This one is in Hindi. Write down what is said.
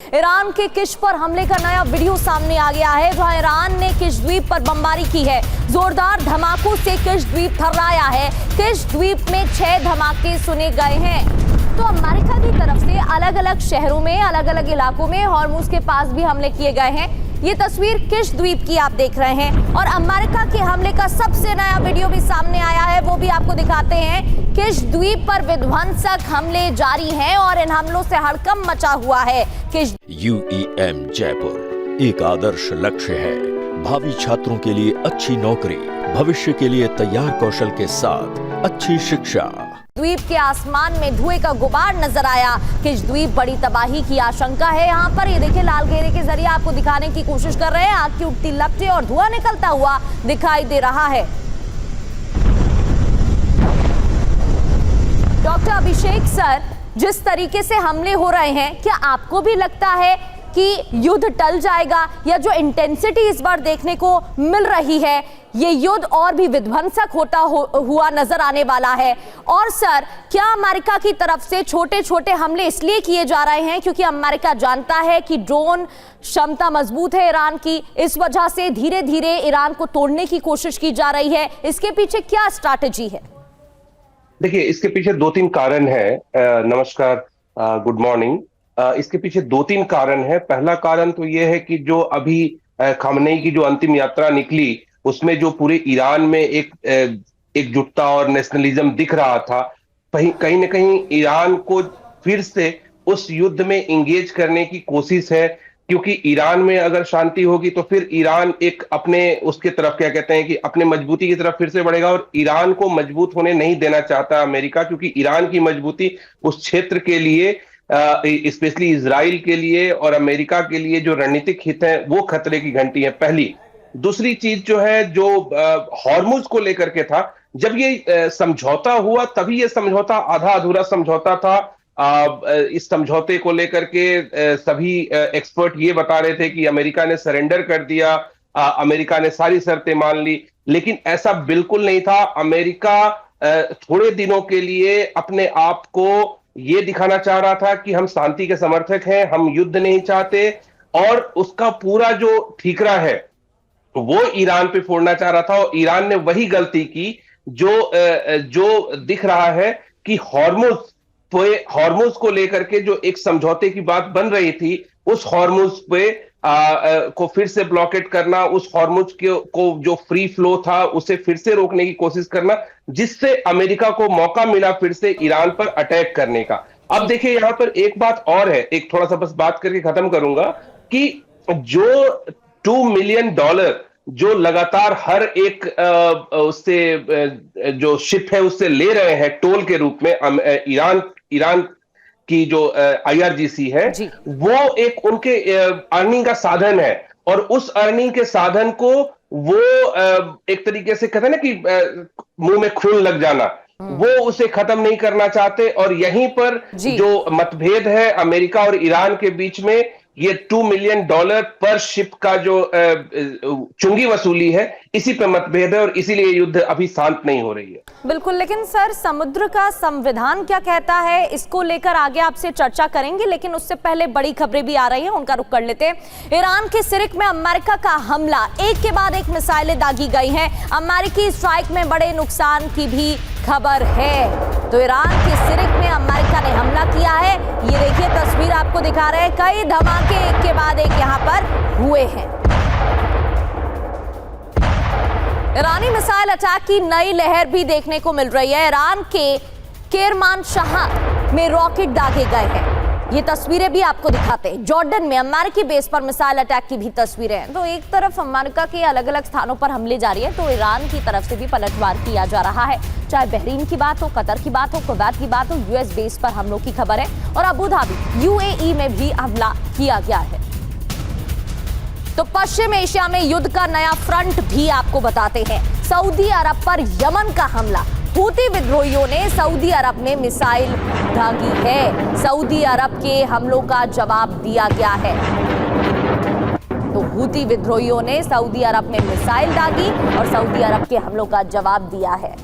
ईरान के किश पर हमले का नया वीडियो सामने आ गया है, जहां ईरान ने किश द्वीप पर बमबारी की है। जोरदार धमाकों से किश द्वीप थर्राया है। किश द्वीप में 6 धमाके सुने गए हैं। तो अमेरिका की तरफ से अलग अलग शहरों में, अलग अलग इलाकों में, हॉर्मुज के पास भी हमले किए गए हैं। ये तस्वीर किश द्वीप की आप देख रहे हैं और अमेरिका के हमले का सबसे नया वीडियो भी सामने आया है, वो भी आपको दिखाते हैं। किश द्वीप पर विध्वंसक हमले जारी हैं और इन हमलों से हड़कंप मचा हुआ है। किश UEM जयपुर एक आदर्श लक्ष्य है। भावी छात्रों के लिए अच्छी नौकरी, भविष्य के लिए तैयार कौशल के साथ अच्छी शिक्षा। द्वीप के आसमान में धुएं का गुबार नजर आया। किश द्वीप बड़ी तबाही की आशंका है यहाँ पर। ये देखिए, लाल घेरे के जरिए आपको दिखाने की कोशिश कर रहे हैं। आग की उठती लपटें और धुआं निकलता हुआ दिखाई दे रहा है। डॉक्टर अभिषेक सर, जिस तरीके से हमले हो रहे हैं, क्या आपको भी लगता है कि युद्ध टल जाएगा, या जो इंटेंसिटी इस बार देखने को मिल रही है, ये युद्ध और भी विध्वंसक होता हुआ नजर आने वाला है? और सर, क्या अमेरिका की तरफ से छोटे छोटे हमले इसलिए किए जा रहे हैं क्योंकि अमेरिका जानता है कि ड्रोन क्षमता मजबूत है ईरान की, इस वजह से धीरे धीरे ईरान को तोड़ने की कोशिश की जा रही है? इसके पीछे क्या स्ट्रैटेजी है? देखिए, इसके पीछे 2-3 कारण है। नमस्कार, गुड मॉर्निंग। इसके पीछे 2-3 कारण है। पहला कारण तो ये है कि जो अभी खामनेई की जो अंतिम यात्रा निकली, उसमें जो पूरे ईरान में एक एकजुटता और नेशनलिज्म दिख रहा था, कहीं ना कहीं ईरान को फिर से उस युद्ध में इंगेज करने की कोशिश है। क्योंकि ईरान में अगर शांति होगी तो फिर ईरान एक अपने उसके तरफ, क्या कहते हैं कि अपने मजबूती की तरफ फिर से बढ़ेगा। और ईरान को मजबूत होने नहीं देना चाहता अमेरिका, क्योंकि ईरान की मजबूती उस क्षेत्र के लिए, स्पेशली इजराइल के लिए और अमेरिका के लिए जो रणनीतिक हित है, वो खतरे की घंटी है। पहली। दूसरी चीज जो है, जो हॉर्मुज को लेकर के था, जब ये समझौता हुआ तभी ये समझौता आधा अधूरा समझौता था। इस समझौते को लेकर के सभी एक्सपर्ट ये बता रहे थे कि अमेरिका ने सरेंडर कर दिया, अमेरिका ने सारी शर्तें मान ली, लेकिन ऐसा बिल्कुल नहीं था। अमेरिका थोड़े दिनों के लिए अपने आप को ये दिखाना चाह रहा था कि हम शांति के समर्थक हैं, हम युद्ध नहीं चाहते, और उसका पूरा जो ठीकरा है वो ईरान पे फोड़ना चाह रहा था। और ईरान ने वही गलती की जो दिख रहा है कि हॉर्मुज को लेकर के जो एक समझौते की बात बन रही थी, उस हॉर्मुज पे को फिर से ब्लॉकेट करना, उस हॉर्मुज को जो फ्री फ्लो था उसे फिर से रोकने की कोशिश करना, जिससे अमेरिका को मौका मिला फिर से ईरान पर अटैक करने का। अब देखिए, यहां पर एक बात और है, एक थोड़ा सा बस बात करके खत्म करूंगा, कि जो $2 मिलियन जो लगातार हर एक उससे जो शिप है उससे ले रहे हैं टोल के रूप में, ईरान की जो IRGC है, वो एक उनके अर्निंग का साधन है। और उस अर्निंग के साधन को वो एक तरीके से कहते हैं ना कि मुंह में खून लग जाना, वो उसे खत्म नहीं करना चाहते। और यहीं पर जो मतभेद है अमेरिका और ईरान के बीच में, ये $2 मिलियन पर शिप का जो चुंगी वसूली है, इसी पे मतभेद है, और इसीलिए युद्ध अभी शांत नहीं हो रही है। बिल्कुल, लेकिन सर, समुद्र का संविधान क्या कहता है, इसको लेकर आगे आपसे चर्चा करेंगे, लेकिन उससे पहले बड़ी खबरें भी आ रही हैं, उनका रुख कर लेते हैं। ईरान के सिरिक में अमेरिका का हमला, एक के बाद एक मिसाइलें दागी गई हैं। अमेरिकी स्ट्राइक में बड़े नुकसान की भी खबर है। तो ईरान के सिरिक में अमेरिका ने हमला किया है। ये देखिए, तस्वीर आपको दिखा रहे हैं, कई धमाके एक के बाद एक यहाँ पर हुए हैं। ईरानी मिसाइल अटैक की नई लहर भी देखने को मिल रही है। ईरान के केरमानशाह में रॉकेट दागे गए हैं। ये तस्वीरें भी आपको दिखाते हैं। जॉर्डन में अमेरिकी बेस पर मिसाइल अटैक की भी तस्वीरें हैं। तो एक तरफ अमेरिका के अलग अलग स्थानों पर हमले जारी है, तो ईरान की तरफ से भी पलटवार किया जा रहा है। चाहे बहरीन की बात हो, कतर की बात हो, कुवैत की बात हो, US बेस पर हमलों की खबर है। और अबू धाबी UAE में भी हमला किया गया है। तो पश्चिम एशिया में युद्ध का नया फ्रंट भी आपको बताते हैं। सऊदी अरब पर यमन का हमला, हूती विद्रोहियों ने सऊदी अरब में मिसाइल दागी है। सऊदी अरब के हमलों का जवाब दिया गया है। तो हूती विद्रोहियों ने सऊदी अरब में मिसाइल दागी और सऊदी अरब के हमलों का जवाब दिया है।